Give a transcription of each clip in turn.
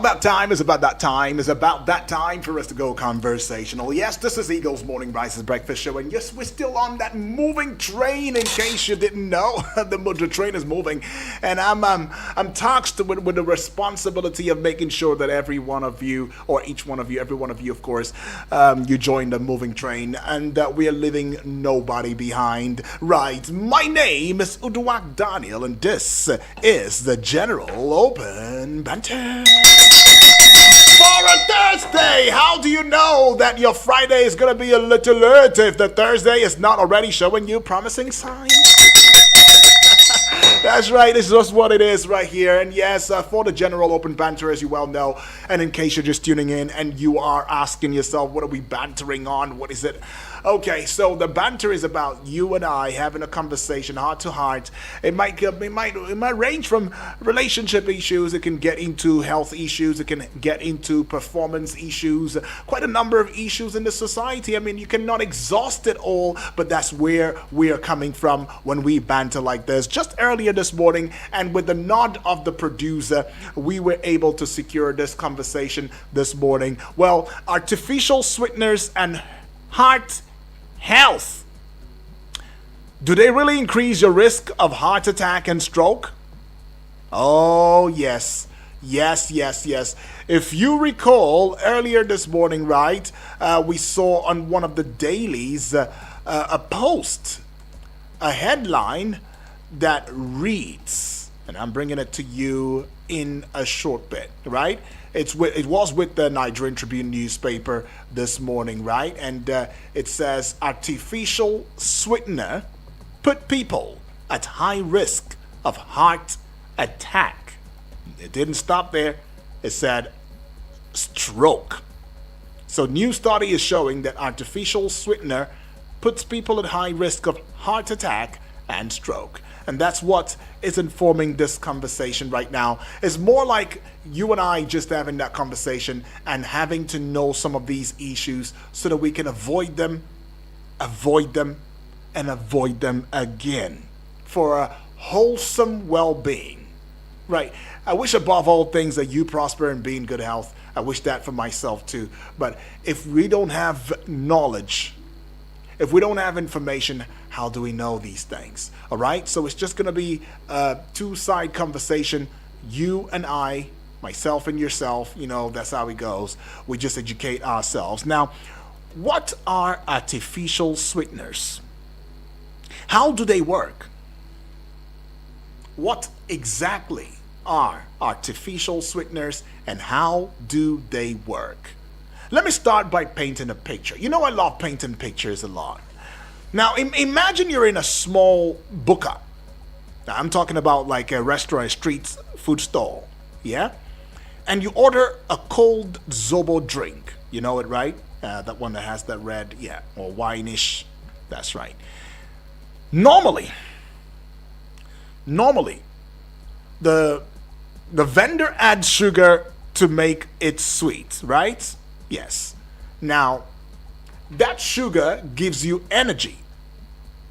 that time. It's about that time. It's about that time for us to go conversational. Yes, this is Eagle's Morning Rice's Breakfast Show, and yes, we're still on that moving train. In case you didn't know, the train is moving, and I'm tasked with the responsibility of making sure that every one of you, or each one of you, every one of you, of course, you join the moving train, and that we are leaving nobody behind. Right. My name is Uduak Daniel, and this is the General Open Banter. For a Thursday, how do you know that your Friday is going to be a little late if the Thursday is not already showing you promising signs? That's right, this is just what it is right here. And yes, for the General Open Banter, as you well know, and in case you're just tuning in and you are asking yourself, what are we bantering on? What is it? Okay, so the banter is about you and I having a conversation heart to heart. It might range from relationship issues, it can get into health issues, it can get into performance issues, quite a number of issues in the society. I mean, you cannot exhaust it all, but that's where we're coming from when we banter like this. Just earlier this morning, and with the nod of the producer, we were able to secure this conversation this morning. Well, artificial sweeteners and heart health. Do they really increase your risk of heart attack and stroke? Oh, yes. Yes. If you recall, earlier this morning, right, we saw on one of the dailies a post, a headline that reads, and I'm bringing it to you in a short bit, right? It was with the Nigerian Tribune newspaper this morning, right? And it says, artificial sweetener put people at high risk of heart attack. It didn't stop there. It said stroke. So new study is showing that artificial sweetener puts people at high risk of heart attack and stroke. And that's what is informing this conversation right now. It's more like you and I just having that conversation and having to know some of these issues so that we can avoid them, and avoid them again for a wholesome well-being. Right? I wish above all things that you prosper and be in good health. I wish that for myself too. But if we don't have knowledge, if we don't have information, how do we know these things? All right? So it's just going to be a two-side conversation. You and I, myself and yourself, that's how it goes. We just educate ourselves. Now, what are artificial sweeteners? How do they work? What exactly are artificial sweeteners and how do they work? Let me start by painting a picture. I love painting pictures a lot. Now, imagine you're in a small buka. Now, I'm talking about like a restaurant, street food stall, yeah? And you order a cold Zobo drink. You know it, right? That one that has that red, or wine-ish. That's right. Normally, the vendor adds sugar to make it sweet, right? Yes. Now, that sugar gives you energy,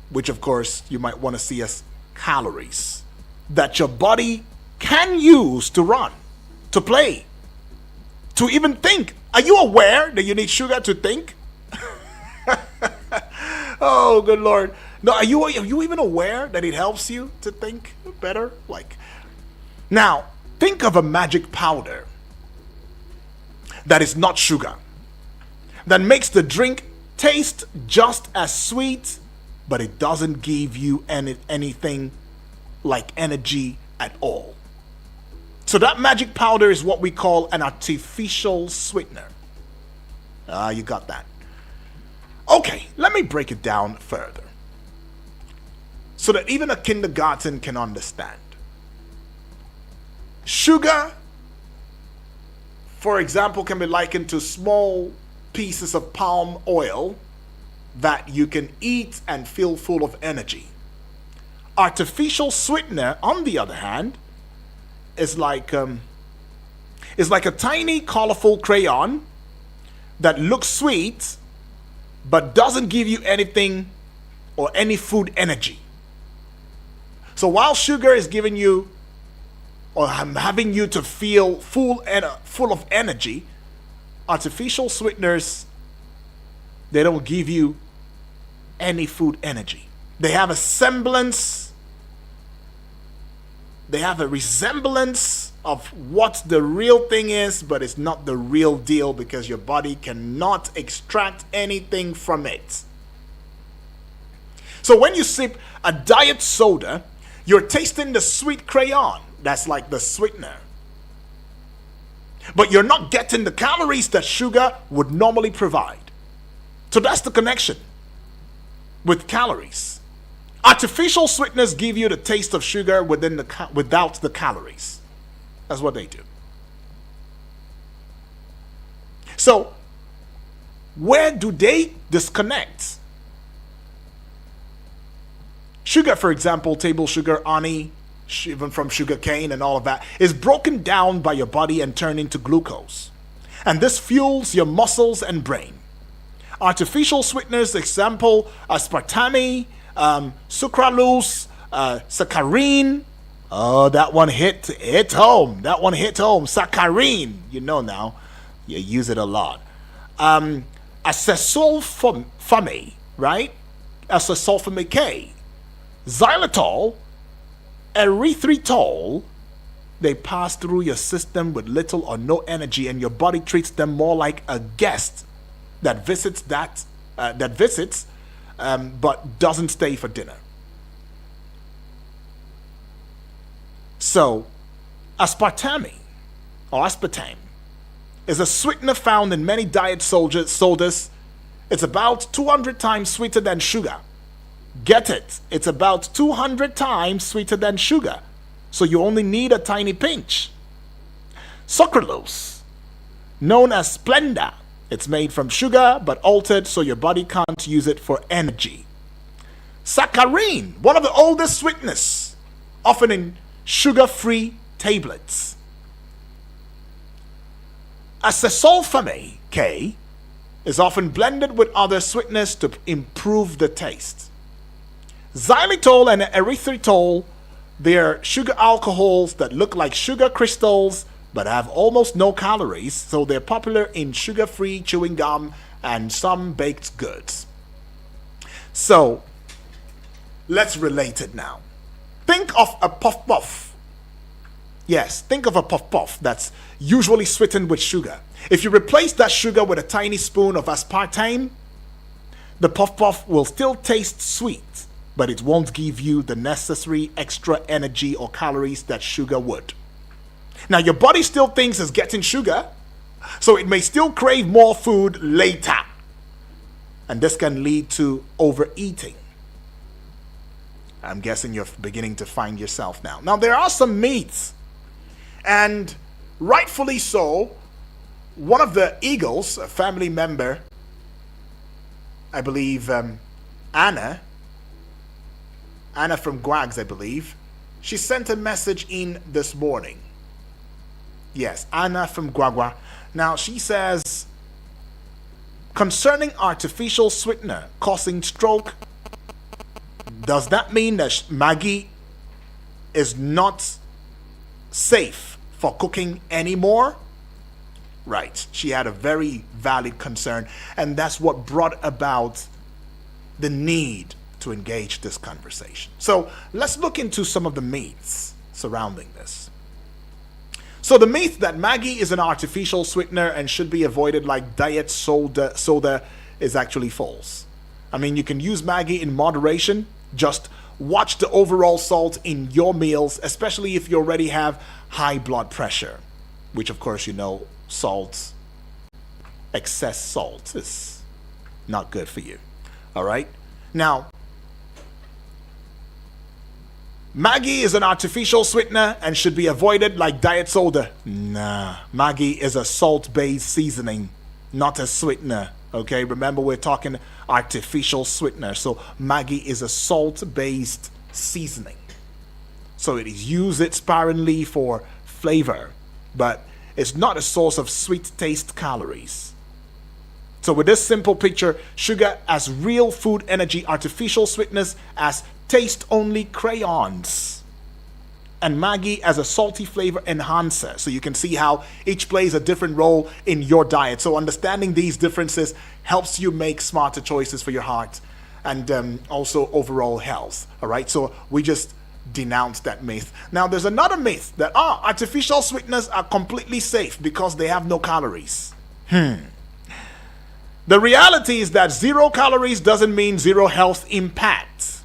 which of course you might want to see as calories, that your body can use to run, to play, to even think. Are you aware that you need sugar to think? Oh, good Lord. No, are you even aware that it helps you to think better? Now, think of a magic powder that is not sugar, that makes the drink taste just as sweet, but it doesn't give you anything like energy at all. So that magic powder is what we call an artificial sweetener. You got that. Okay, let me break it down further so that even a kindergarten can understand. Sugar, for example, can be likened to small pieces of palm oil that you can eat and feel full of energy. Artificial sweetener, on the other hand, is like a tiny colorful crayon that looks sweet but doesn't give you anything or any food energy. So while sugar is giving you or having you to feel full of energy, artificial sweeteners, they don't give you any food energy. They have a semblance, they have a resemblance of what the real thing is, but it's not the real deal because your body cannot extract anything from it. So when you sip a diet soda, you're tasting the sweet crayon. That's like the sweetener. But you're not getting the calories that sugar would normally provide. So that's the connection with calories. Artificial sweeteners give you the taste of sugar without the calories. That's what they do. So, where do they disconnect? Sugar, for example, table sugar, honey, even from sugar cane and all of that, is broken down by your body and turned into glucose. And this fuels your muscles and brain. Artificial sweeteners, example, aspartame, sucralose, saccharin. Oh, that one hit home. That one hit home. Saccharin. You know now. You use it a lot. Acesulfame, right? Acesulfame K. Xylitol, erythritol, they pass through your system with little or no energy, and your body treats them more like a guest that visits but doesn't stay for dinner. So, aspartame or aspartame is a sweetener found in many diet sodas. It's about 200 times sweeter than sugar. Get it? It's about 200 times sweeter than sugar. So you only need a tiny pinch. Sucralose, known as Splenda. It's made from sugar but altered so your body can't use it for energy. Saccharin, one of the oldest sweeteners, often in sugar-free tablets. Acesulfame K is often blended with other sweeteners to improve the taste. Xylitol and erythritol, they're sugar alcohols that look like sugar crystals but have almost no calories, so they're popular in sugar-free chewing gum and some baked goods. So, let's relate it now. Think of a puff-puff. Yes, think of a puff-puff that's usually sweetened with sugar. If you replace that sugar with a tiny spoon of aspartame, the puff-puff will still taste sweet, but it won't give you the necessary extra energy or calories that sugar would. Now, your body still thinks it's getting sugar, so it may still crave more food later. And this can lead to overeating. I'm guessing you're beginning to find yourself now. Now, there are some myths, and rightfully so. One of the Eagles, a family member, I believe Anna from Gwags, I believe, she sent a message in this morning. Yes, Anna from Guagua. Now, she says, concerning artificial sweetener causing stroke, does that mean that Maggie is not safe for cooking anymore? Right. She had a very valid concern, and that's what brought about the need to engage this conversation. So let's look into some of the myths surrounding this. So the myth that Maggie is an artificial sweetener and should be avoided like diet soda is actually false. I mean, you can use Maggie in moderation. Just watch the overall salt in your meals, especially if you already have high blood pressure, which of course you know excess salt is not good for you. All right? Now, Maggie is an artificial sweetener and should be avoided like diet soda. Nah, Maggie is a salt-based seasoning, not a sweetener. Okay, remember we're talking artificial sweetener. So Maggie is a salt-based seasoning. So it is used sparingly for flavor, but it's not a source of sweet taste calories. So with this simple picture, sugar as real food energy, artificial sweetness as taste-only crayons. and Maggi as a salty flavor enhancer. So you can see how each plays a different role in your diet. So understanding these differences helps you make smarter choices for your heart and also overall health. All right, so we just denounce that myth. Now there's another myth that artificial sweeteners are completely safe because they have no calories. The reality is that 0 calories doesn't mean 0 health impact.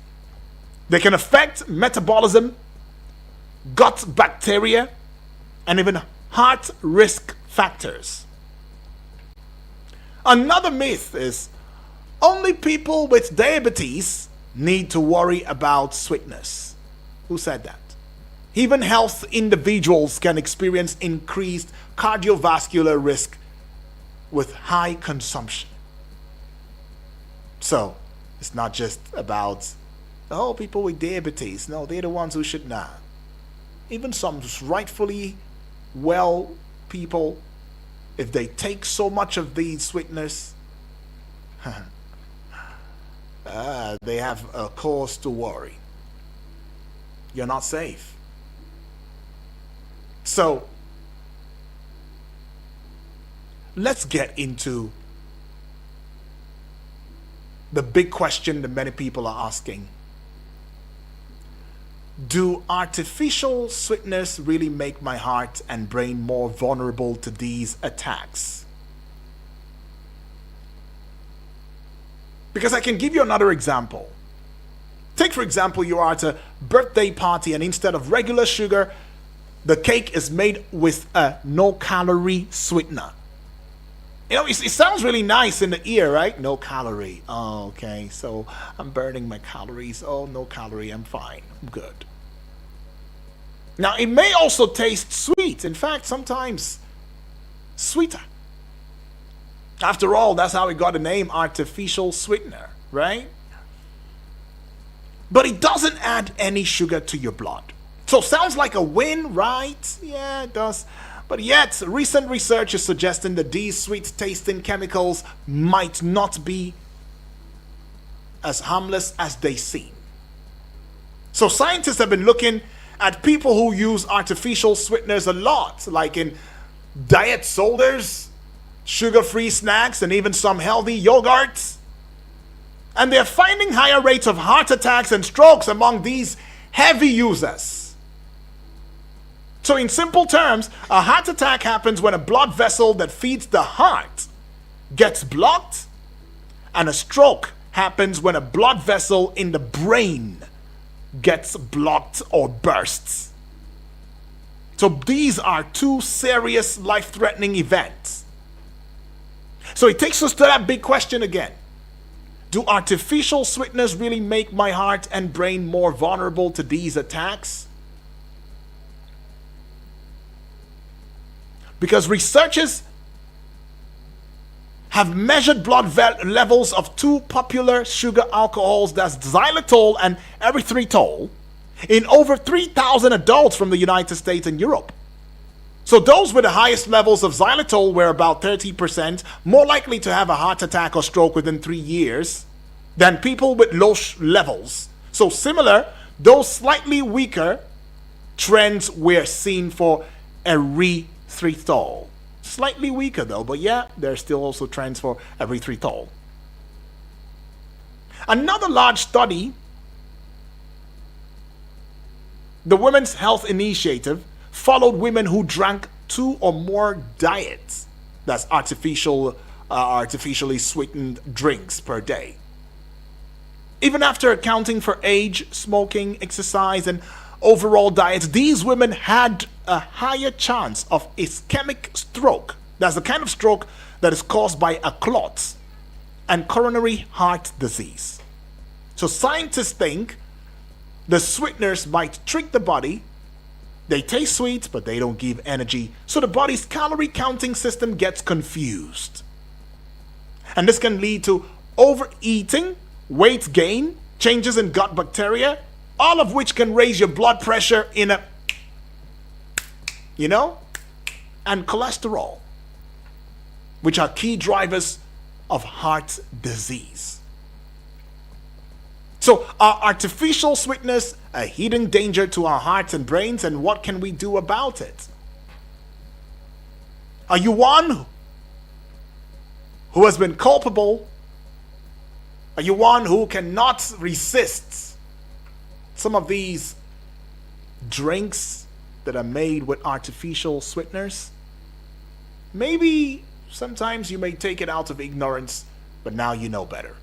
They can affect metabolism, gut bacteria, and even heart risk factors. Another myth is only people with diabetes need to worry about sweetness. Who said that? Even health individuals can experience increased cardiovascular risk with high consumption. So, it's not just about, people with diabetes. No, they're the ones who should not. Even some rightfully well people, if they take so much of these sweeteners, they have a cause to worry. You're not safe. So, let's get into the big question that many people are asking. Do artificial sweeteners really make my heart and brain more vulnerable to these attacks? Because I can give you another example. Take, for example, you are at a birthday party and instead of regular sugar, the cake is made with a no-calorie sweetener. It sounds really nice in the ear, right? No calorie. Oh, okay. So I'm burning my calories. Oh, no calorie. I'm fine. I'm good. Now, it may also taste sweet. In fact, sometimes sweeter. After all, that's how it got the name artificial sweetener, right? But it doesn't add any sugar to your blood. So sounds like a win, right? Yeah, it does. But yet, recent research is suggesting that these sweet-tasting chemicals might not be as harmless as they seem. So scientists have been looking at people who use artificial sweeteners a lot, like in diet sodas, sugar-free snacks, and even some healthy yogurts. And they're finding higher rates of heart attacks and strokes among these heavy users. So in simple terms, a heart attack happens when a blood vessel that feeds the heart gets blocked, and a stroke happens when a blood vessel in the brain gets blocked or bursts. So these are two serious life-threatening events. So it takes us to that big question again. Do artificial sweeteners really make my heart and brain more vulnerable to these attacks? Because researchers have measured blood levels of two popular sugar alcohols, that's xylitol and erythritol, in over 3,000 adults from the United States and Europe. So those with the highest levels of xylitol were about 30% more likely to have a heart attack or stroke within 3 years than people with low levels. So similar, though slightly weaker, trends were seen for erythritol. Slightly weaker though, but yeah, there's still also trends for erythritol. Another large study, the Women's Health Initiative, followed women who drank 2 or more diets, that's artificially sweetened drinks per day. Even after accounting for age, smoking, exercise, and overall diets, these women had a higher chance of ischemic stroke. That's the kind of stroke that is caused by a clot, and coronary heart disease. So scientists think the sweeteners might trick the body. They taste sweet, but they don't give energy. So the body's calorie counting system gets confused. And this can lead to overeating, weight gain, changes in gut bacteria, all of which can raise your blood pressure and cholesterol, which are key drivers of heart disease. So are artificial sweetness a hidden danger to our hearts and brains, and what can we do about it? Are you one who has been culpable? Are you one who cannot resist some of these drinks that are made with artificial sweeteners? Maybe sometimes you may take it out of ignorance, but now you know better.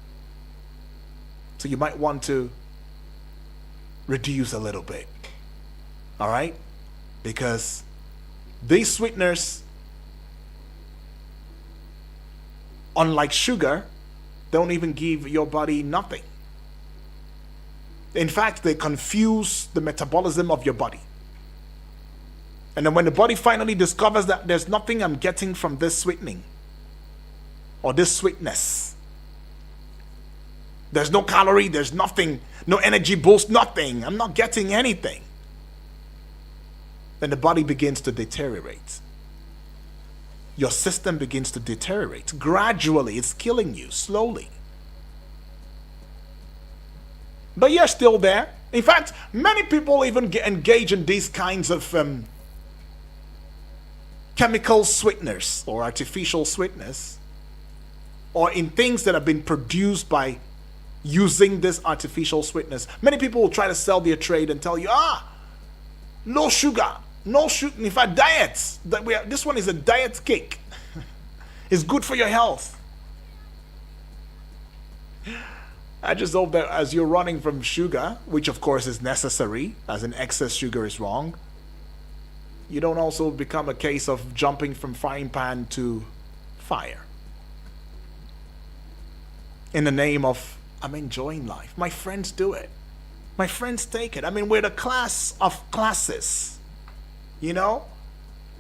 So you might want to reduce a little bit. All right? Because these sweeteners, unlike sugar, don't even give your body nothing. In fact, they confuse the metabolism of your body. And then when the body finally discovers that there's nothing I'm getting from this sweetening or this sweetness, there's no calorie, there's nothing, no energy boost, nothing, I'm not getting anything, then the body begins to deteriorate. Your system begins to deteriorate. Gradually, it's killing you, slowly. But you're still there. In fact, many people even engage in these kinds of chemical sweeteners or artificial sweetness, or in things that have been produced by using this artificial sweetness. Many people will try to sell their trade and tell you, no sugar, no sugar. In fact, diets. This one is a diet cake. It's good for your health. I just hope that as you're running from sugar, which of course is necessary, as in excess sugar is wrong, you don't also become a case of jumping from frying pan to fire. In the name of, I'm enjoying life. My friends do it. My friends take it. I mean, we're the class of classes. You know?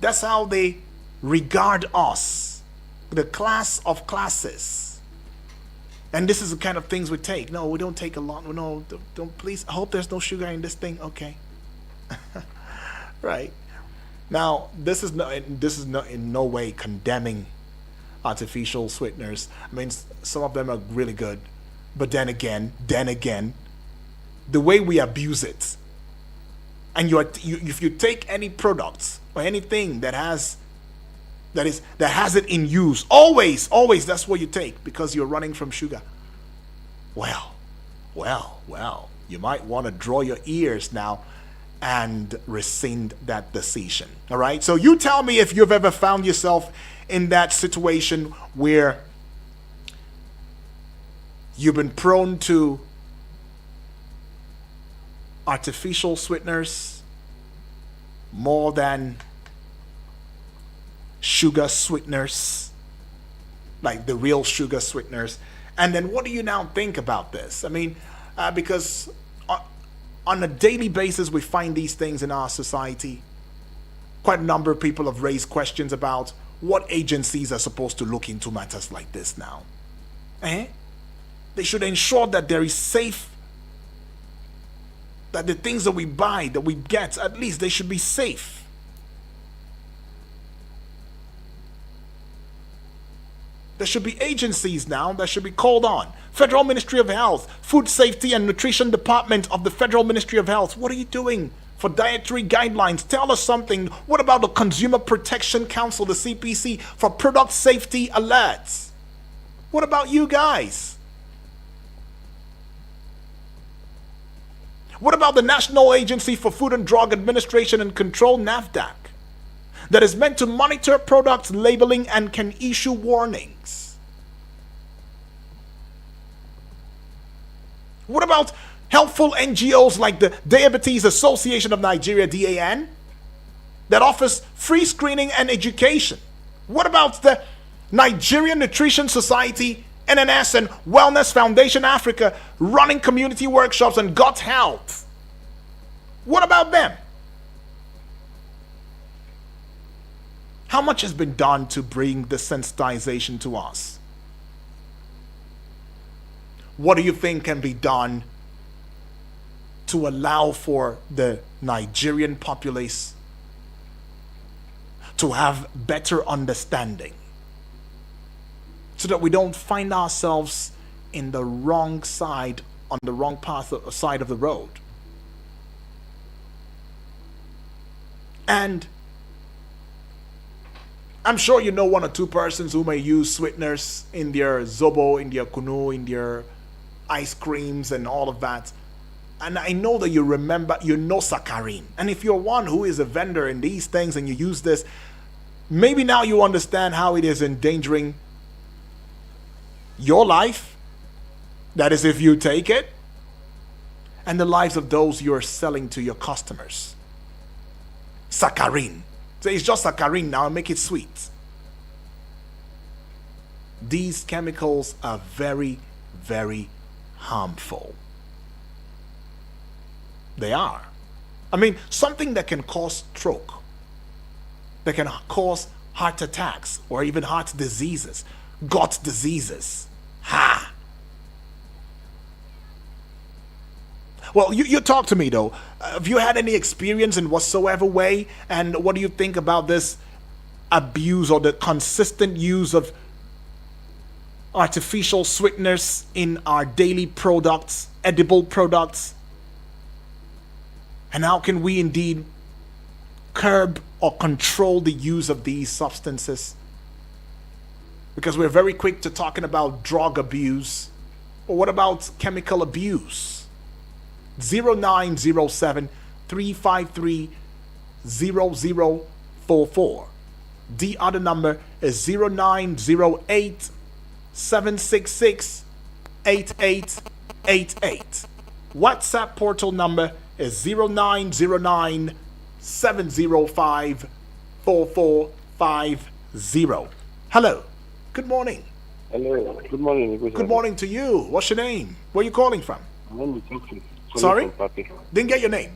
That's how they regard us. The class of classes. And this is the kind of things we take. No, we don't take a lot. No, don't please. I hope there's no sugar in this thing. Okay. Right. Now, this is not in no way condemning artificial sweeteners. I mean, some of them are really good. But then again, the way we abuse it, and if you take any products or anything that has it in use, always that's what you take because you're running from sugar. Well, you might want to draw your ears now and rescind that decision. All right? So you tell me if you've ever found yourself in that situation where you've been prone to artificial sweeteners more than sugar sweeteners, like the real sugar sweeteners. And then what do you now think about this? I mean, because on a daily basis we find these things in our society. Quite a number of people have raised questions about what agencies are supposed to look into matters like this now. They should ensure that there is safe, that the things that we buy, that we get, at least they should be safe. There should be agencies now that should be called on. Federal Ministry of Health, Food Safety and Nutrition Department of the Federal Ministry of Health. What are you doing for dietary guidelines? Tell us something. What about the Consumer Protection Council, the CPC, for product safety alerts? What about you guys? What about the National Agency for Food and Drug Administration and Control, NAFDAC, that is meant to monitor products labeling and can issue warnings? What about helpful NGOs like the Diabetes Association of Nigeria, DAN, that offers free screening and education? What about the Nigerian Nutrition Society, NNS, and Wellness Foundation Africa, running community workshops and gut health? What about them? How much has been done to bring the sensitization to us? What do you think can be done to allow for the Nigerian populace to have better understanding, so that we don't find ourselves in the wrong side on the wrong side of the road. And I'm sure you know one or two persons who may use sweeteners in their zobo, in their kunu, in their ice creams and all of that. And I know that you know saccharin. And if you're one who is a vendor in these things and you use this, maybe now you understand how it is endangering your life. That is, if you take it, and the lives of those you're selling to your customers. Saccharin. So it's just saccharin now, make it sweet. These chemicals are very, very harmful. They are. I mean, something that can cause stroke, that can cause heart attacks, or even heart diseases, gut diseases. Ha! Well, you talk to me though. Have you had any experience in whatsoever way? And what do you think about this abuse or the consistent use of artificial sweeteners in our daily products, edible products? And how can we indeed curb or control the use of these substances? Because we're very quick to talking about drug abuse. But what about chemical abuse? 0907 353 0044. The other number is 0908 766 8888. WhatsApp portal number is 0909 705 4450. Hello. Good morning. Hello. Good morning. Good morning to you. What's your name? Where are you calling from? My name is Success. Sorry? Didn't get your name.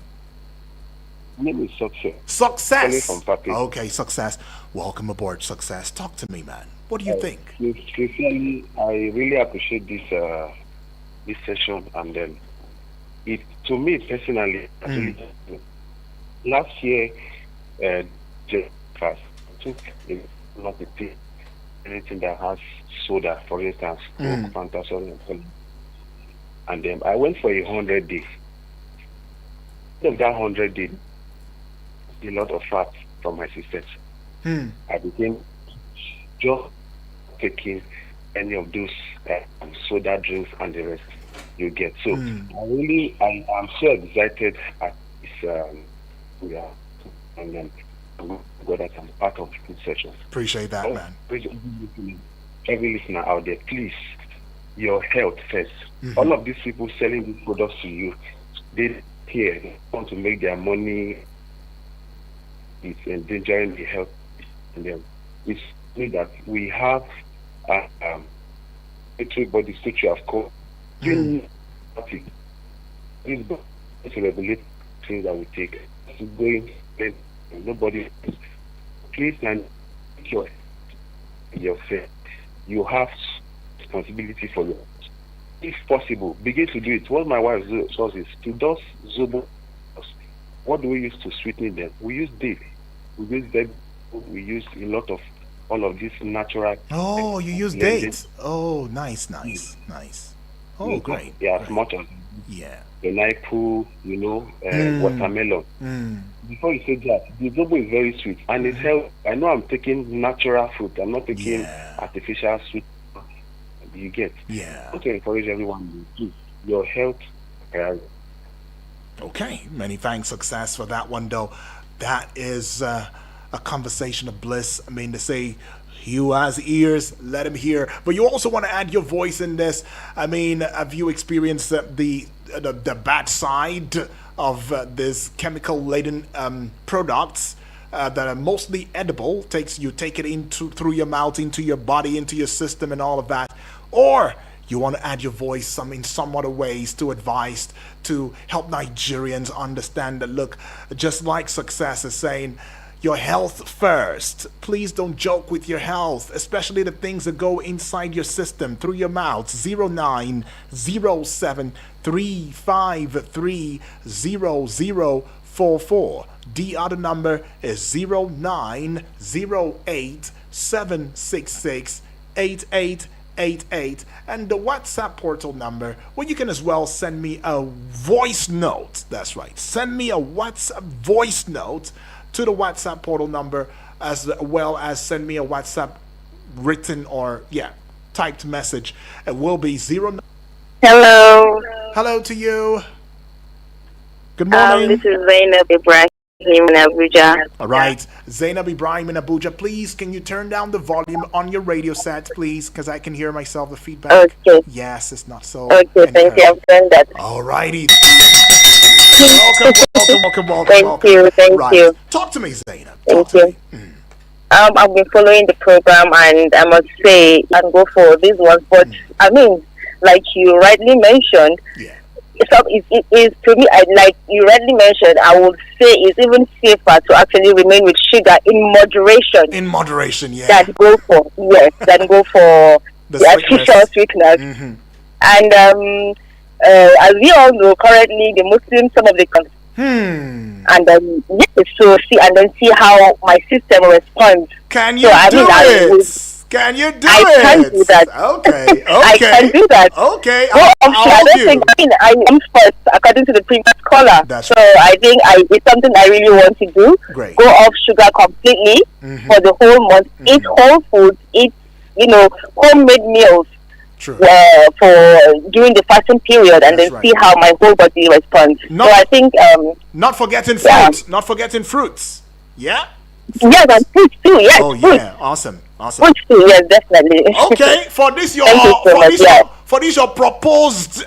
My name is Success. Success. From Papi. Okay, Success. Welcome aboard, Success. Talk to me, man. What do you think? Sincerely, I really appreciate this session, and it to me personally, last year, just fast took not the tea, anything that has soda, for instance, Coke, Fanta, soda, and then I went for 100 days. Of that 100 days, a lot of fat from my system. I became just taking any of those soda drinks and the rest you get. So I am so excited at this and then I'm glad that I'm part of this session. Appreciate that, man. Every listener out there, please, your health first. All of these people selling these products to you, they want to make their money. It's endangering the health. And then it's that we have body which you have called. This to regulate things that we take. Going, nobody. Please, and your faith. You have responsibility for your. If possible, begin to do it. What my wife does is to do zobo. What do we use to sweeten them? We use date. We use that. We use a lot of all of this natural. Oh, you use dates. Oh, nice. Oh, great. Yeah, great. As much as pineapple, watermelon. Before you say that, the zobo is very sweet and it's healthy. I know I'm taking natural fruit. I'm not taking artificial sweet. You get. Yeah. I want to encourage everyone to your health. Okay. Many thanks, Success, for that one, though. That is a conversation of bliss. I mean, to say, he who has ears, let him hear. But you also want to add your voice in this. I mean, have you experienced the bad side of this chemical-laden products that are mostly edible? You take it through your mouth, into your body, into your system, and all of that. Or you want to add your voice in some other ways to advise, to help Nigerians understand that, look, just like Success is saying, your health first. Please don't joke with your health, especially the things that go inside your system through your mouth. 0907 353 0044. The other number is 0908 766 8888. 988 and the WhatsApp portal number where you can as well send me a voice note. That's right. Send me a WhatsApp voice note to the WhatsApp portal number, as well as send me a WhatsApp written or typed message. It will be 0. Hello. Hello to you. Good morning. This is Zainab Ibrahim in Abuja. All right, Zainab Ibrahim in Abuja, please can you turn down the volume on your radio set, please, because I can hear myself, the feedback. Okay. Yes, it's not so. Okay, thank you. I've done that. All righty. Welcome. Thank you. Thank you. Talk to me, Zainab. Thank you. I've been following the program, and I must say, I can go for this one. But I mean, like you rightly mentioned, it is to me. Like you rightly mentioned, I would say it's even safer to actually remain with sugar in moderation. In moderation, yeah. Than go for the artificial sweeteners. And as we all know, currently the Muslims, some of the and so see how my system responds. Can you do it? Can you do it? I can do that. Okay. I can do that. Okay. I am first, according to the previous caller. So I think it's something I really want to do. Great. Go off sugar completely for the whole month. Eat whole foods. Eat, homemade meals. True. For during the fasting period, and then see how my whole body responds. So I think not forgetting fruits. Not forgetting fruits. Yeah. Yes, and fruits too. Yes. Oh yeah, awesome. Fruits too. Yes, definitely. Okay, for this your proposed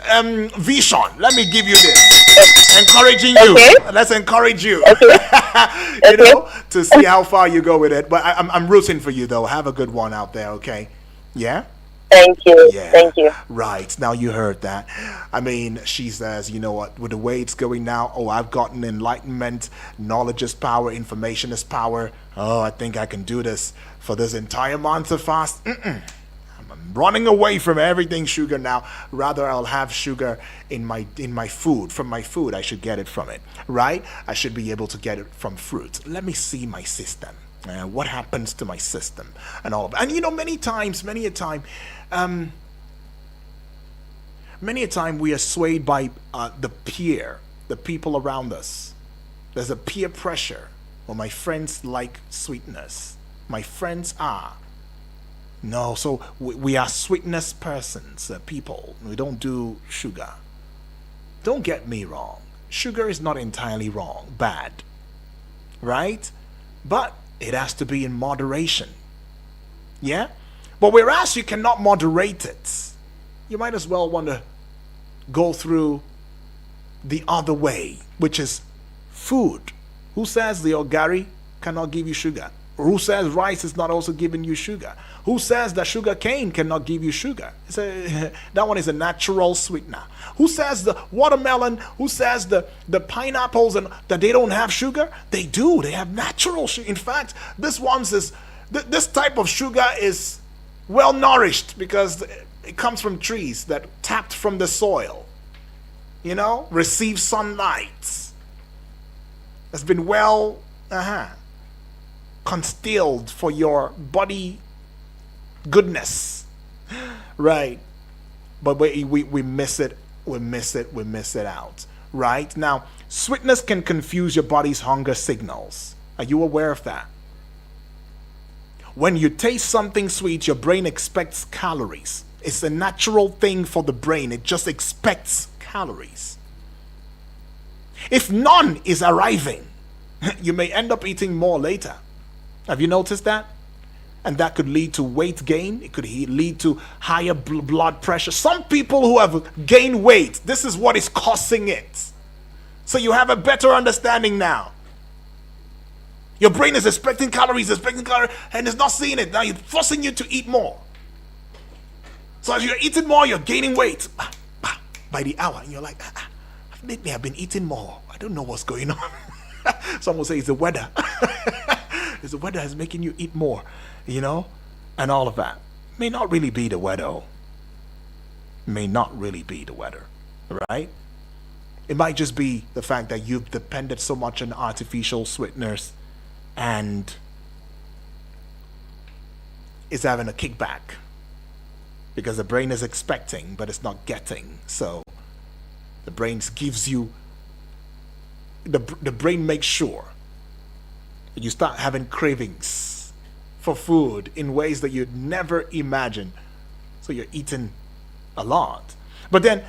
vision. Let me give you this. Encouraging you. Let's encourage you. To see how far you go with it. But I'm rooting for you though. Have a good one out there. Okay. Yeah. Thank you. Yeah. Thank you. Right. Now you heard that. I mean, she says, you know what, with the way it's going now, I've gotten enlightenment, knowledge is power, information is power. I think I can do this for this entire month of fast. I'm running away from everything sugar now. Rather, I'll have sugar in my food. From my food, I should get it from it. Right? I should be able to get it from fruit. Let me see my system. What happens to my system and all of that. And many a time we are swayed by the people around us. There's a peer pressure. Well, my friends like sweetness. My friends are. No, so we are sweetness persons, people. We don't do sugar. Don't get me wrong. Sugar is not entirely wrong, bad. Right? But it has to be in moderation. Yeah? But whereas you cannot moderate it, you might as well want to go through the other way, which is food. Who says the ogari cannot give you sugar? Or who says rice is not also giving you sugar? Who says that sugar cane cannot give you sugar? That one is a natural sweetener. Who says the watermelon, who says the pineapples and that they don't have sugar? They do. They have natural sugar. In fact, this type of sugar is well nourished because it comes from trees that tapped from the soil. Receive sunlight. Has been well constilled for your body goodness, right? But we miss it out, right? Now, sweetness can confuse your body's hunger signals. Are you aware of that? When you taste something sweet, your brain expects calories. It's a natural thing for the brain. It just expects calories. If none is arriving, you may end up eating more later. Have you noticed that? And that could lead to weight gain. It could lead to higher blood pressure. Some people who have gained weight, this is what is causing it. So you have a better understanding now. Your brain is expecting calories, and it's not seeing it. Now it's forcing you to eat more. So as you're eating more, you're gaining weight. By the hour, and you're like, lately I've been eating more. I don't know what's going on. Some will say it's the weather. It's the weather is making you eat more, and all of that. May not really be the weather. May not really be the weather, right? It might just be the fact that you've depended so much on artificial sweeteners and is having a kickback. because the brain is expecting, but it's not getting. So the brain gives you, the brain makes sure that you start having cravings for food in ways that you'd never imagine. So you're eating a lot. But then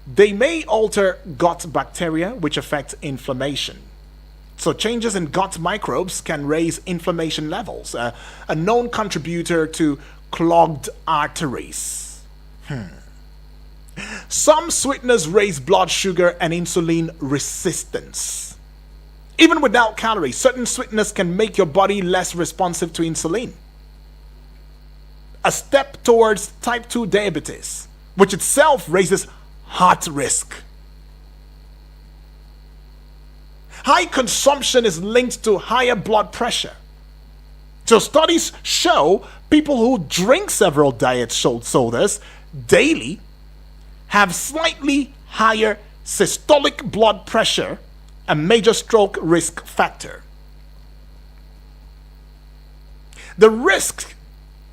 they may alter gut bacteria, which affect inflammation. So changes in gut microbes can raise inflammation levels, a known contributor to clogged arteries. Some sweeteners raise blood sugar and insulin resistance. Even without calories, certain sweeteners can make your body less responsive to insulin. A step towards type 2 diabetes, which itself raises heart risk. High consumption is linked to higher blood pressure. So studies show people who drink several diet sodas daily have slightly higher systolic blood pressure, a major stroke risk factor. The risk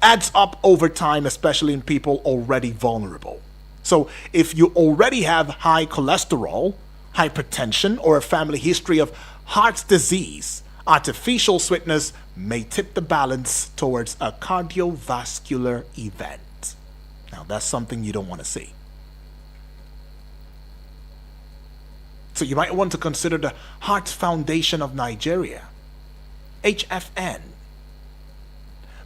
adds up over time, especially in people already vulnerable. So if you already have high cholesterol, hypertension, or a family history of heart disease, artificial sweeteners may tip the balance towards a cardiovascular event. Now, that's something you don't want to see. So you might want to consider the Heart Foundation of Nigeria, HFN,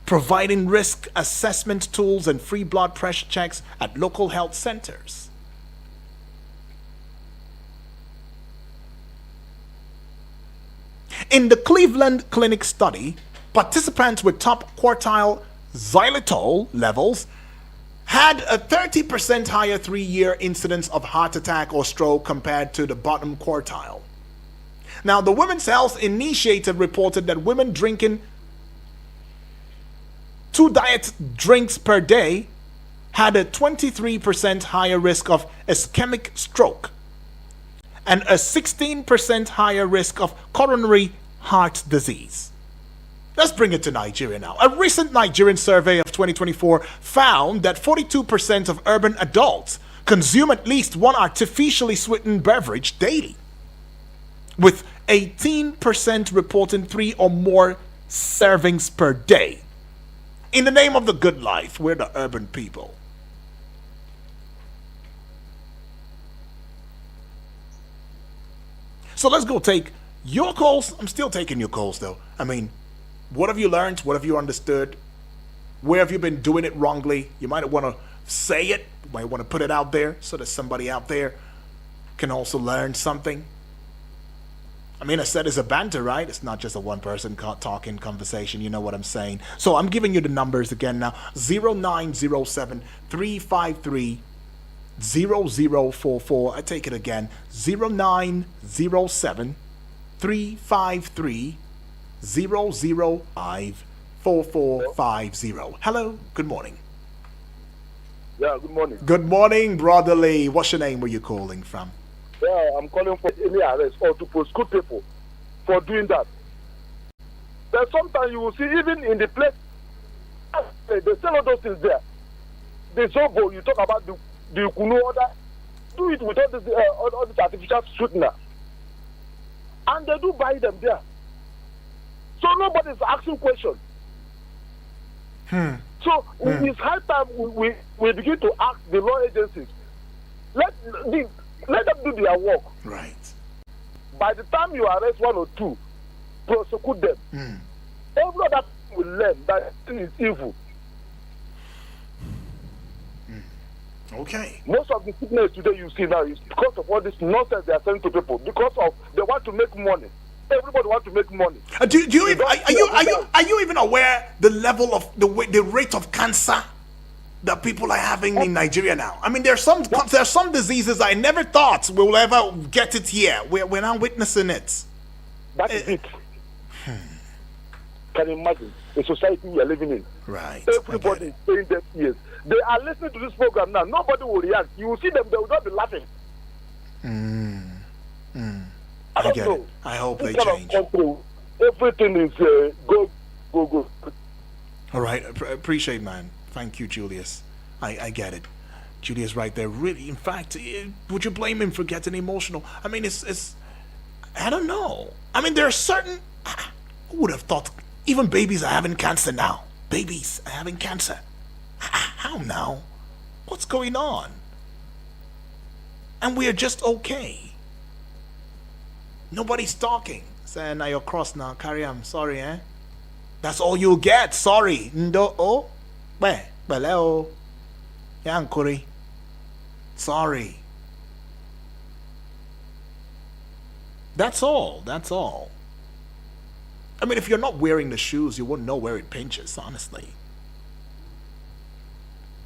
providing risk assessment tools and free blood pressure checks at local health centers. In the Cleveland Clinic study, participants with top quartile xylitol levels had a 30% higher 3-year incidence of heart attack or stroke compared to the bottom quartile. Now, the Women's Health Initiative reported that women drinking 2 diet drinks per day had a 23% higher risk of ischemic stroke and a 16% higher risk of coronary heart disease. Let's bring it to Nigeria now. A recent Nigerian survey of 2024 found that 42% of urban adults consume at least one artificially sweetened beverage daily, with 18% reporting 3 or more servings per day. In the name of the good life, we're the urban people. So let's go take your calls. I'm still taking your calls though. I mean, what have you learned? What have you understood? Where have you been doing it wrongly? You might want to say it. You might want to put it out there so that somebody out there can also learn something. I mean, I said it's a banter, right? It's not just a one-person talking conversation. You know what I'm saying? So I'm giving you the numbers again now. 0907 353 0044. I take it again. 0907 353 0054450. Hello, good morning. Yeah, good morning. Good morning, brotherly. What's your name? Where you calling from? Yeah, I'm calling for any arrest or to prosecute people for doing that. Then sometimes you will see even in the place they sell all those things there. The Zobo, you talk about the Kunu order, do it with all this artificial sweetener. And they do buy them there. So nobody's asking questions. So it's high time we begin to ask the law agencies. Let them do their work. Right. By the time you arrest 1 or 2, prosecute them. Every other person will learn that thing is evil. Okay. Most of the sickness today you see now is because of all this nonsense they are saying to people. Because of they want to make money. Everybody wants to make money. Are you even aware the level of the rate of cancer that people are having in Nigeria now? I mean, there are some diseases I never thought we will ever get it here. We're now witnessing it. That is it. Can you imagine the society we are living in? Right. Everybody is saying that yes. They are listening to this program now. Nobody will react. You will see them, they will not be laughing. I get it. I hope they change. Everything is go, go, go. All right, appreciate, man. Thank you, Julius. I get it. Julius right there. Really, in fact, would you blame him for getting emotional? I mean, it's I don't know. I mean, there are certain, who would have thought even babies are having cancer now? Babies are having cancer. How now? What's going on? And we are just okay. Nobody's talking. Saying, now you're cross now. Carry on. Sorry, eh? That's all you'll get. Sorry. Ndo oh. Beleo. Yankuri. Sorry. That's all. That's all. I mean, if you're not wearing the shoes, you wouldn't know where it pinches, honestly.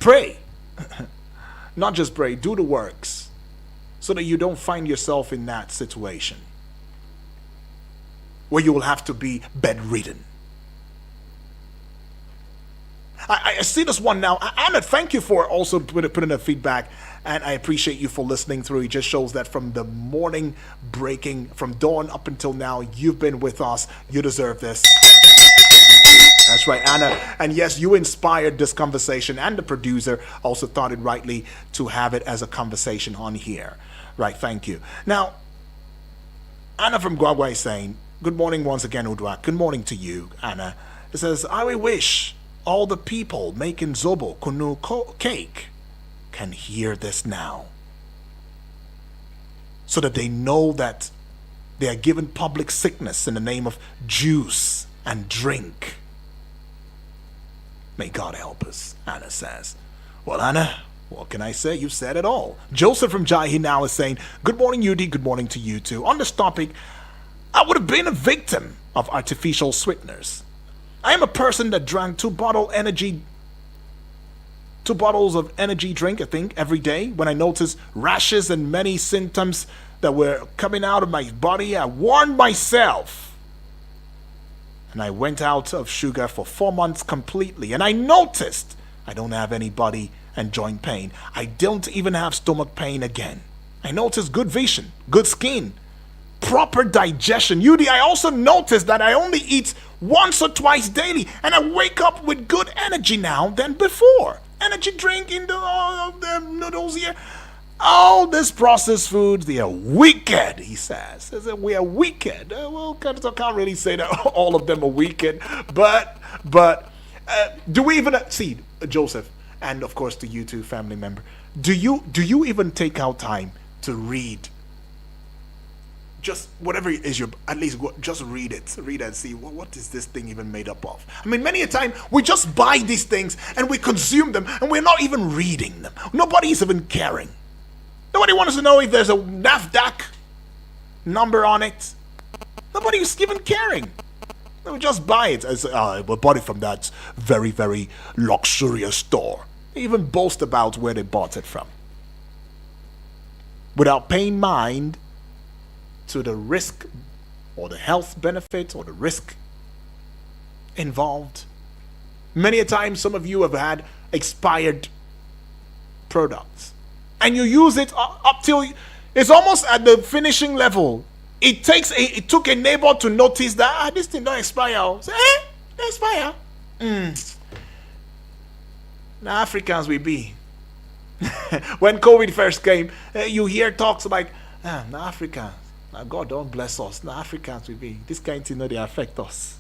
Pray. Not just pray, do the works so that you don't find yourself in that situation where you will have to be bedridden. I see this one now. Ahmed, thank you for also putting a feedback, and I appreciate you for listening through. It just shows that from the morning breaking, from dawn up until now, you've been with us. You deserve this. That's right, Anna. And yes, you inspired this conversation, and the producer also thought it rightly to have it as a conversation on here. Right, thank you. Now, Anna from Guagua is saying, good morning once again, Udwak. Good morning to you, Anna. It says, I wish all the people making Zobo Kunu cake can hear this now, so that they know that they are given public sickness in the name of juice and drink. May God help us, Anna says. Well, Anna, what can I say? You said it all. Joseph from Jaihi now is saying, good morning, UD. Good morning to you too. On this topic, I would have been a victim of artificial sweeteners. I am a person that drank 2 bottles of energy drink, I think, every day. When I noticed rashes and many symptoms that were coming out of my body, I warned myself. And I went out of sugar for 4 months completely. And I noticed I don't have any body and joint pain. I don't even have stomach pain again. I noticed good vision, good skin, proper digestion. UD, I also noticed that I only eat once or twice daily, and I wake up with good energy now than before. Energy drink in the noodles here. All this processed foods, they are wicked, he says. We are wicked. Well, I can't really say that all of them are wicked, but do we even see, Joseph, and of course to you too, family member, do you even take out time to read? Just whatever is your, at least just read it and see what is this thing even made up of. I mean, many a time we just buy these things and we consume them and we're not even reading them. Nobody's even caring. Nobody wants to know if there's a NAFDAC number on it. Nobody's even caring. They would just buy it as we bought it from that very, very luxurious store. They even boast about where they bought it from, without paying mind to the risk or the health benefit or the risk involved. Many a time, some of you have had expired products and you use it up till it's almost at the finishing level. It took a neighbor to notice that this thing don't expire. Say, don't expire. Now Africans we be. When COVID first came, you hear talks like, now Africans, now God don't bless us. Now Africans we be. This kind of thing, they affect us.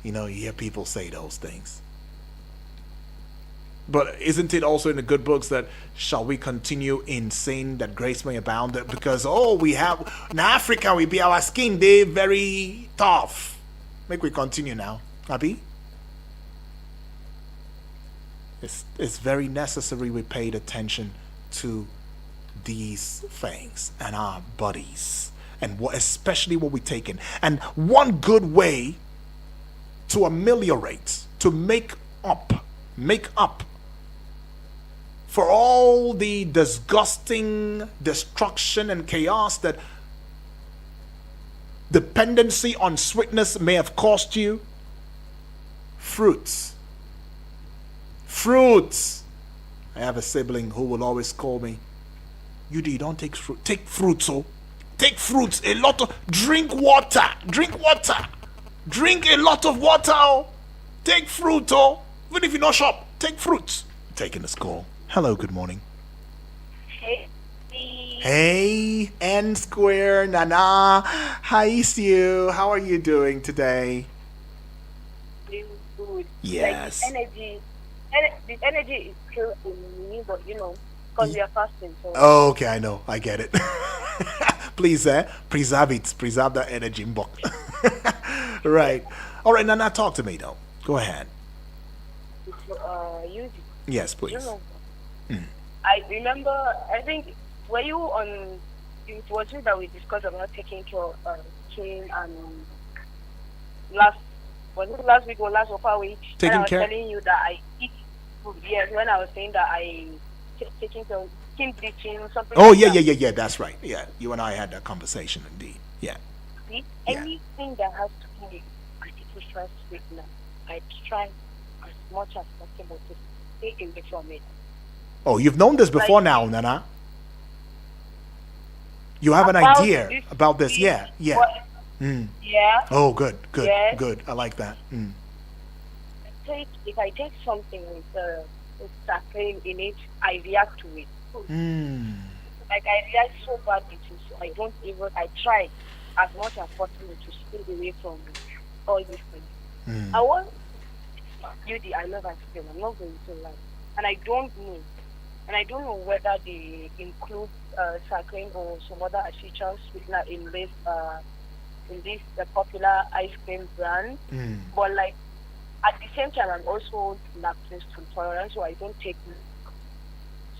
You know, you hear people say those things. But isn't it also in the good books that shall we continue in sin that grace may abound? Because, we have, in Africa, we be our skin, they very tough. Make we continue now. Abi? It's very necessary we paid attention to these things and our bodies. And especially what we're taking. And one good way to ameliorate, to make up for all the disgusting destruction and chaos that dependency on sweetness may have cost you. Fruits. I have a sibling who will always call me, UD, don't take fruit. Take fruits, Take fruits. A lot of drink water. Drink a lot of water. Oh. Take fruit. Oh. Even if you not shop, take fruits. Taking the school. Hello, good morning. Hey. Hey, N Square, Nana. Hi, you. How are you doing today? Doing good. Yes. Like the energy is still in me, but because we are fasting. So. Oh, okay, I know. I get it. Please, preserve it. Preserve that energy, Mbok. Right. All right, Nana, talk to me, though. Go ahead. You. Yes, please. I remember. I think were you on? It was you that we discussed about taking care of King and last week or last week? Taking and I was care. telling you that I eat food. Yes, when I was saying that I taking care of skin bleaching something. Oh, like yeah, that. yeah. That's right. Yeah, you and I had that conversation, indeed. Yeah. See, Yeah. anything that has to do with artificial sweetener, I try as much as possible to stay away from it. Oh, you've known this before Like- now, Nana. You have an About idea this- about this? Yeah, yeah. What- Mm. Yeah. Oh, good. Yes. Good. I like that. If I take something with saccharin in it, I react to it. Like I react so badly to it, so I don't even. I try as much as possible to stay away from all these things. I want beauty. I love ice cream. I'm not going to lie, and I don't know whether they include saccharin or some other artificial sweetener in this popular ice cream brand. But like at the same time, I'm also lactose intolerant, so I don't take milk.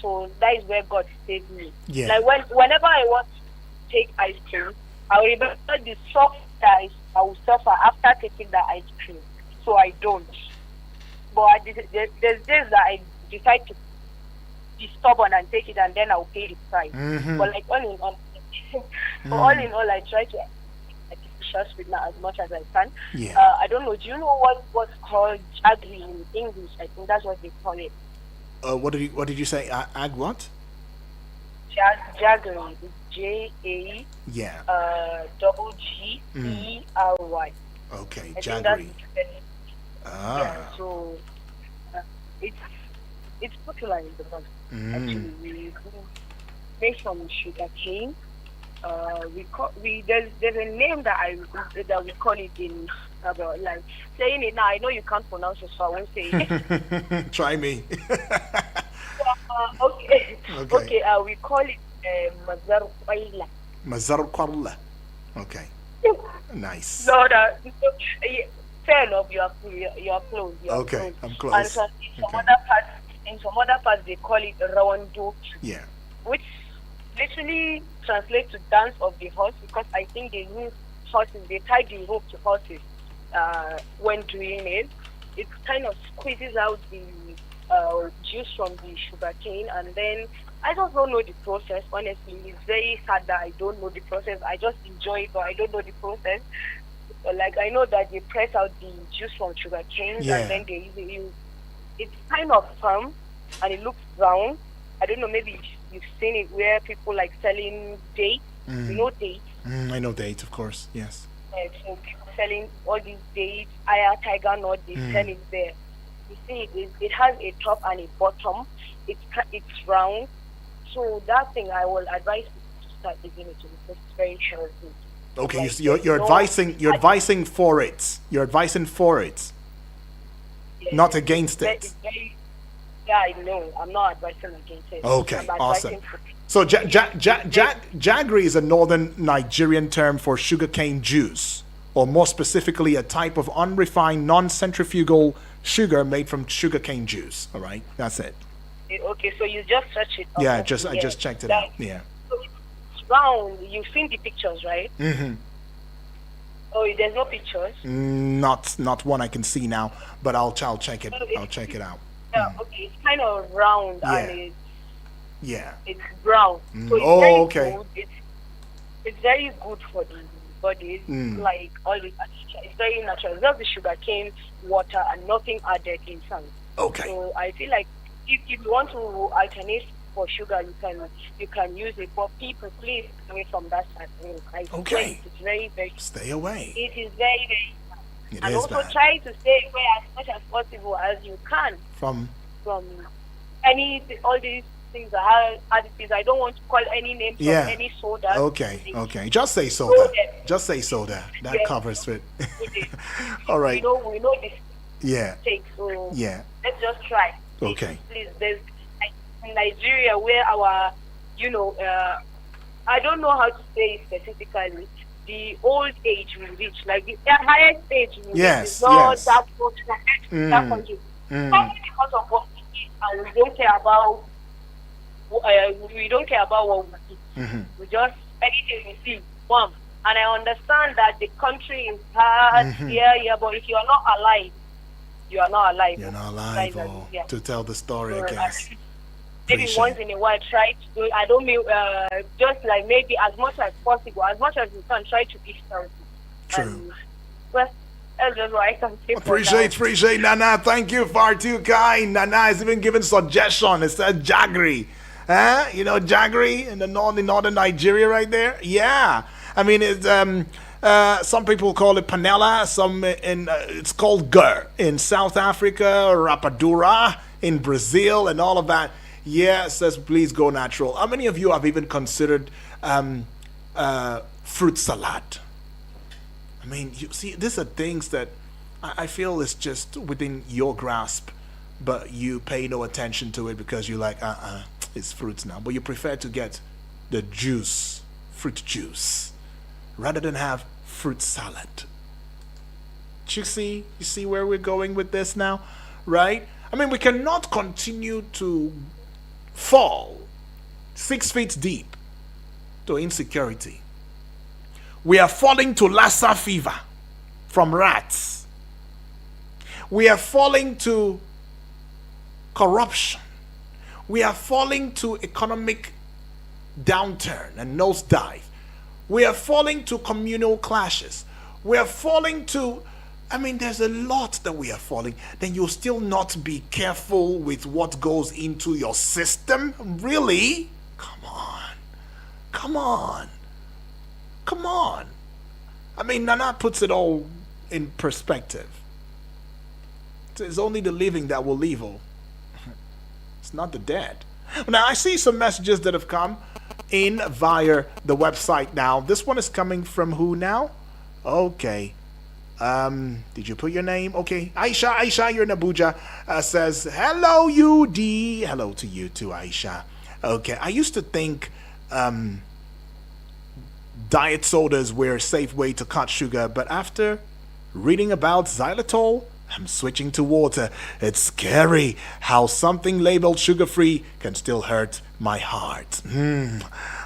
So that is where God saved me. Yeah. Like whenever I want to take ice cream, I remember the soft I will suffer after taking the ice cream. So I don't. But there's days that I decide to be stubborn and take it, and then I'll pay the price. But like all in all, I try to artificial sweetener as much as I can. Yeah. I don't know. Do you know what's called jaggery in English? I think that's what they call it. What did you say? Ag what? Jaggery. J-A. Yeah. Double G-E-R-Y. Okay. I think that's Jaggery. the Ah. Yeah, so it's popular in the world. Actually, we make from sugar cane. There's a name that we call it in about like saying it now. I know you can't pronounce it, so I won't say it. Try me. Okay. Okay. We call it mazar qaila. Mazar Qarla. Okay. Nice. No, fair enough. You are close. You are Okay, close. I'm close. And so in some other parts, they call it rawando, Yeah. which literally translates to dance of the horse, because I think they use horses. They tie the rope to horses when doing it. It kind of squeezes out the juice from the sugar cane, and then I just don't know the process. Honestly, it's very sad that I don't know the process. I just enjoy it, but I don't know the process. Like I know that they press out the juice from sugar canes, Yeah. and then they use. It's kind of firm, and it looks brown. I don't know. Maybe you've seen it where people like selling dates. You know dates. I know dates, of course. Yes. So people selling all these dates, tiger nut, they sell it there. You see, it has a top and a bottom. It's round. So that thing, I will advise people to start using it because it's very healthy. Okay. Like, So you're there's no- advising for it. You're advising for it, Yeah, not against it's it. very- yeah, I know. I'm not advising against it. Okay, I'm advising awesome. for it. So jaggery is a northern Nigerian term for sugarcane juice, or more specifically, a type of unrefined, non-centrifugal sugar made from sugarcane juice. All right, that's it. Okay, so you just search it up. Yeah, I Yeah. just checked it That- out. Yeah. So it's round. You've seen the pictures, right? Oh, there's no pictures. Not one I can see now, but I'll check it. I'll check it out. Yeah, okay. It's kind of round Yeah. and Yeah. it's brown. So it's Oh, very okay. good. It's very good for the body. Like all the it's very natural. It's just the sugar cane, water, and nothing added inside. Okay. So I feel like if you want to alternate for sugar, you can use it. But people, please stay away from that saccharin. I swear Okay. it's very, very. Stay away. It is very, very. It and is also bad. try to stay away as much as possible as you can From from all these things that have additives. I don't want to call any names Yeah. of any soda. Okay. Just say soda. Just say soda. That Yes. covers it. We All right. we know this Yeah. take, so Yeah. let's just try. Okay. Please, there's like, in Nigeria where our, I don't know how to say it specifically. The old age we reach, like the highest age we reach, Yes, is not yes. that much compared to that country. Probably because of what we eat, and we don't care about. We don't care about what we eat. We just anything we see, boom. And I understand that the country is hard, but if you are not alive, you are not alive. You're not alive to tell the story, I guess. Maybe once in a while, try to do. I don't mean just like maybe as much as possible, as much as you can, try to be healthy. True. Well, that's just what I can say. Appreciate, Nana. Thank you, far too kind. Nana is even giving suggestion. It said Jaggery. Jaggery in the northern Nigeria right there. Yeah. I mean, it's some people call it panela. It's called gur in South Africa, rapadura in Brazil, and all of that. Yeah, it says please go natural. How many of you have even considered fruit salad? I mean, you see, these are things that I feel is just within your grasp, but you pay no attention to it because you're like, it's fruits now. But you prefer to get the juice, fruit juice, rather than have fruit salad. You see where we're going with this now, right? I mean, we cannot continue to fall 6 feet deep to insecurity. We are falling to Lassa fever from rats. We are falling to corruption. We are falling to economic downturn and nosedive. We are falling to communal clashes. We are falling to, there's a lot that we are falling. Then you'll still not be careful with what goes into your system? Really? Come on. Nana puts it all in perspective. It's only the living that will live. It's not the dead. Now, I see some messages that have come in via the website now. This one is coming from who now? Okay. Did you put your name? Okay. Aisha, you're in Abuja. Says, hello, UD. Hello to you too, Aisha. Okay. I used to think diet sodas were a safe way to cut sugar, but after reading about xylitol, I'm switching to water. It's scary how something labeled sugar-free can still hurt my heart.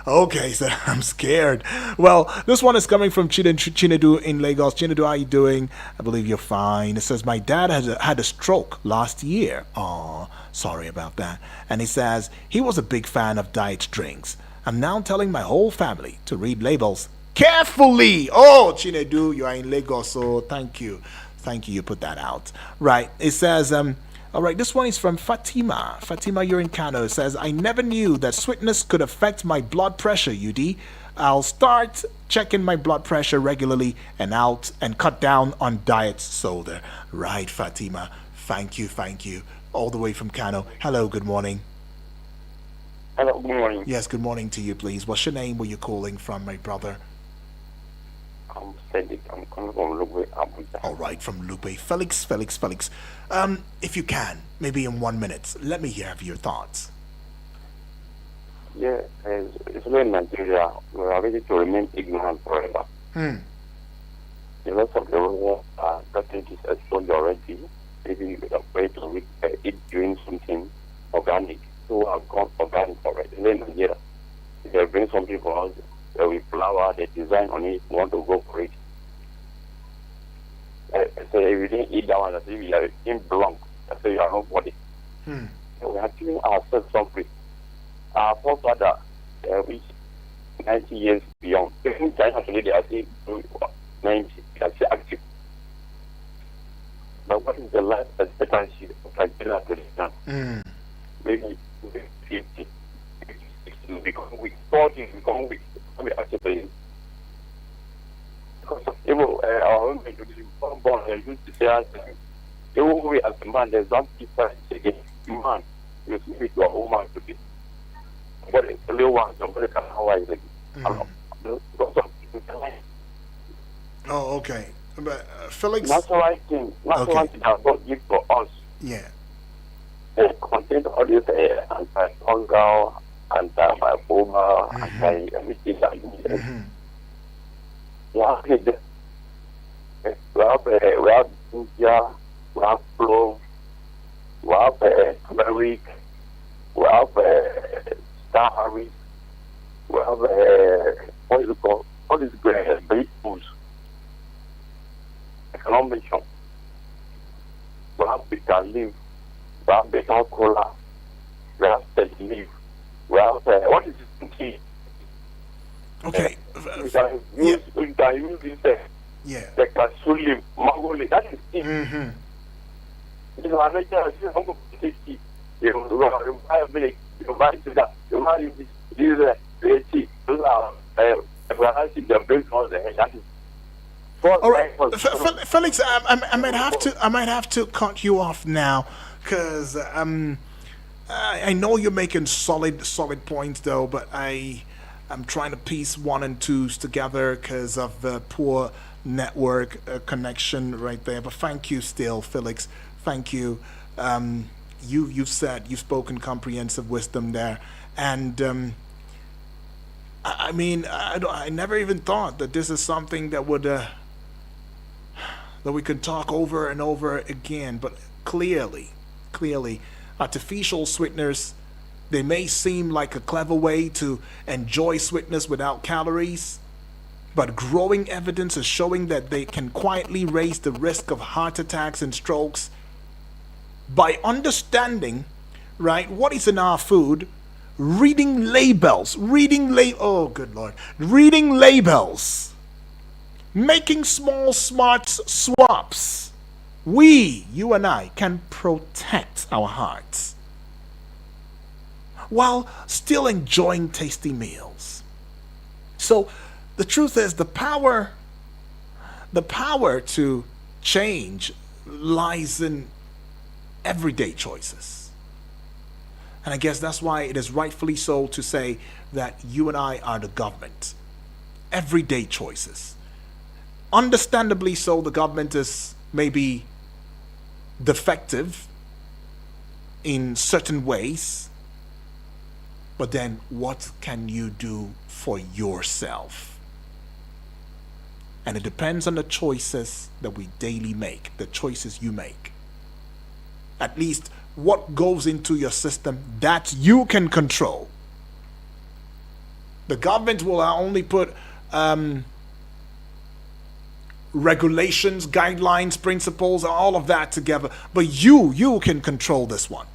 Okay, so I'm scared. Well, this one is coming from Chinedu in Lagos. Chinedu, how are you doing? I believe you're fine. It says, my dad had a stroke last year. Oh, sorry about that. And he says, he was a big fan of diet drinks. I'm now telling my whole family to read labels carefully. Oh, Chinedu, you are in Lagos, so thank you. Thank you, you put that out. Right, it says, all right, this one is from Fatima. Fatima, you're in Kano. It says, I never knew that sweetness could affect my blood pressure, UD. I'll start checking my blood pressure regularly and cut down on diet soda. Right, Fatima. Thank you. All the way from Kano. Hello, good morning. Hello, good morning. Yes, good morning to you, please. What's your name? Where you calling from, my brother? I'm Cedric. I'm coming from Lupe, Abuja. All right, from Lupe. Felix. If you can, maybe in 1 minute, let me hear your thoughts. Yeah, especially in Nigeria, we are ready to remain ignorant forever. The rest of the world are getting this exposure already. Maybe we are ready to eat doing something organic. So I've gone organic already. In Nigeria, they bring some people out with flour, the design on it, want to go for it. So if you didn't eat that one, that's if you are in blank. That's if you are nobody. So we are killing ourselves someplace. Our forefather reached 90 years beyond. In China today, they are still 90, they are still active. But what is the life expectancy of Nigeria today now? Maybe 50, 60 will become weak, 40 will become weak. Actually, because of our own born and there's one difference again. Man, you see with your woman today. But it's only one, somebody can Hawaii again. Because of Oh, okay. But Felix. that's the right thing. That's the right thing that God gives for us. Yeah. It contains all this anti-fungal, anti-bipolar, anti-everything that you need. We have ginger, we have clove, we have turmeric, we have star anise, we have what is it called? All these great foods. I cannot mention. We have bitter leaf, we have bitter cola, we have steady leaf, we have what is this tea? Okay. We can use this. Yeah. The casuli, mango, that is tea. This is another thing. I'm going to take tea. You buy a milk, you buy that, you buy this tea. Those are the big ones. That is. All right, Felix, I might have to cut you off now, because I know you're making solid points though, but I'm trying to piece one and twos together because of the poor network connection right there. But thank you still, Felix. Thank you. You've spoken comprehensive wisdom there, and I mean, I never even thought that this is something that would that we could talk over and over again. But clearly, artificial sweeteners, they may seem like a clever way to enjoy sweetness without calories, but growing evidence is showing that they can quietly raise the risk of heart attacks and strokes. By understanding, right, what is in our food, reading labels, oh good Lord, reading labels, making small smart swaps, you and I can protect our hearts while still enjoying tasty meals. So the truth is, the power to change lies in everyday choices. And I guess that's why it is rightfully so to say that you and I are the government. Everyday choices. Understandably so, the government is maybe defective in certain ways, but then what can you do for yourself? And it depends on the choices that we daily make, the choices you make. At least what goes into your system that you can control. The government will only put regulations, guidelines, principles, all of that together, but you can control this one.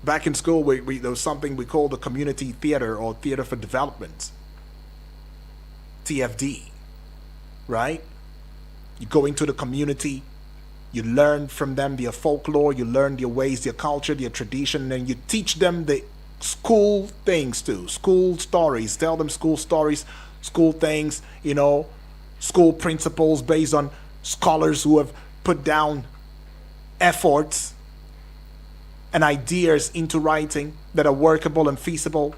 Back in school, there was something we called the community theater, or theater for development, TFD, right? You go into the community, you learn from them their folklore, you learn their ways, their culture, their tradition, and you teach them the school things too, school stories, tell them school stories, school things, school principles based on scholars who have put down efforts and ideas into writing that are workable and feasible.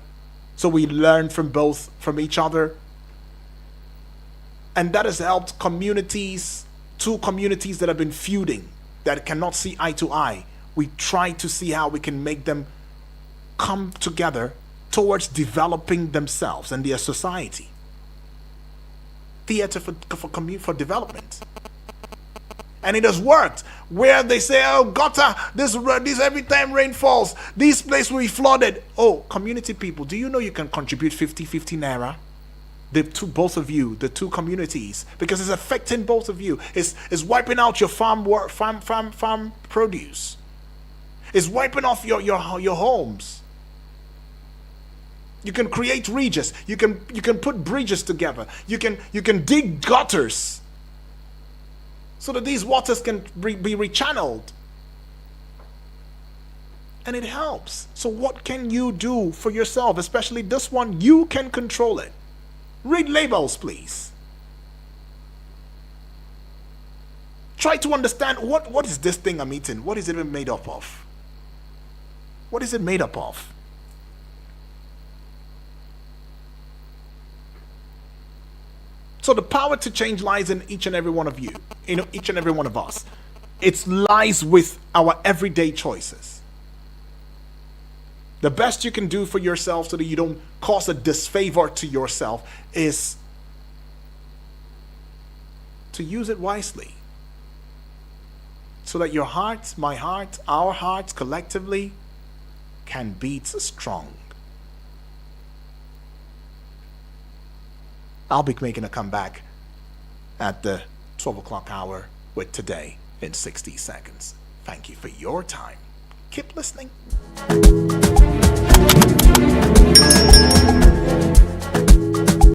So we learn from each other. And that has helped two communities that have been feuding, that cannot see eye to eye. We try to see how we can make them come together towards developing themselves and their society. Theater for development. And it has worked. Where they say, oh, gutter, this every time rain falls, this place will be flooded. Oh, community people, do you know you can contribute 50 naira? Both of you, the two communities, because it's affecting both of you. It's wiping out your farm produce. It's wiping off your homes. You can create regions. You can put bridges together. You can dig gutters so that these waters can be rechanneled. And it helps. So what can you do for yourself? Especially this one, you can control it. Read labels, please. Try to understand what is this thing I'm eating? What is it even made up of? What is it made up of? So the power to change lies in each and every one of you, in each and every one of us. It lies with our everyday choices. The best you can do for yourself so that you don't cause a disfavor to yourself is to use it wisely. So that your heart, my heart, our hearts collectively can beat strong. I'll be making a comeback at the 12 o'clock hour with Today in 60 Seconds. Thank you for your time. Keep listening.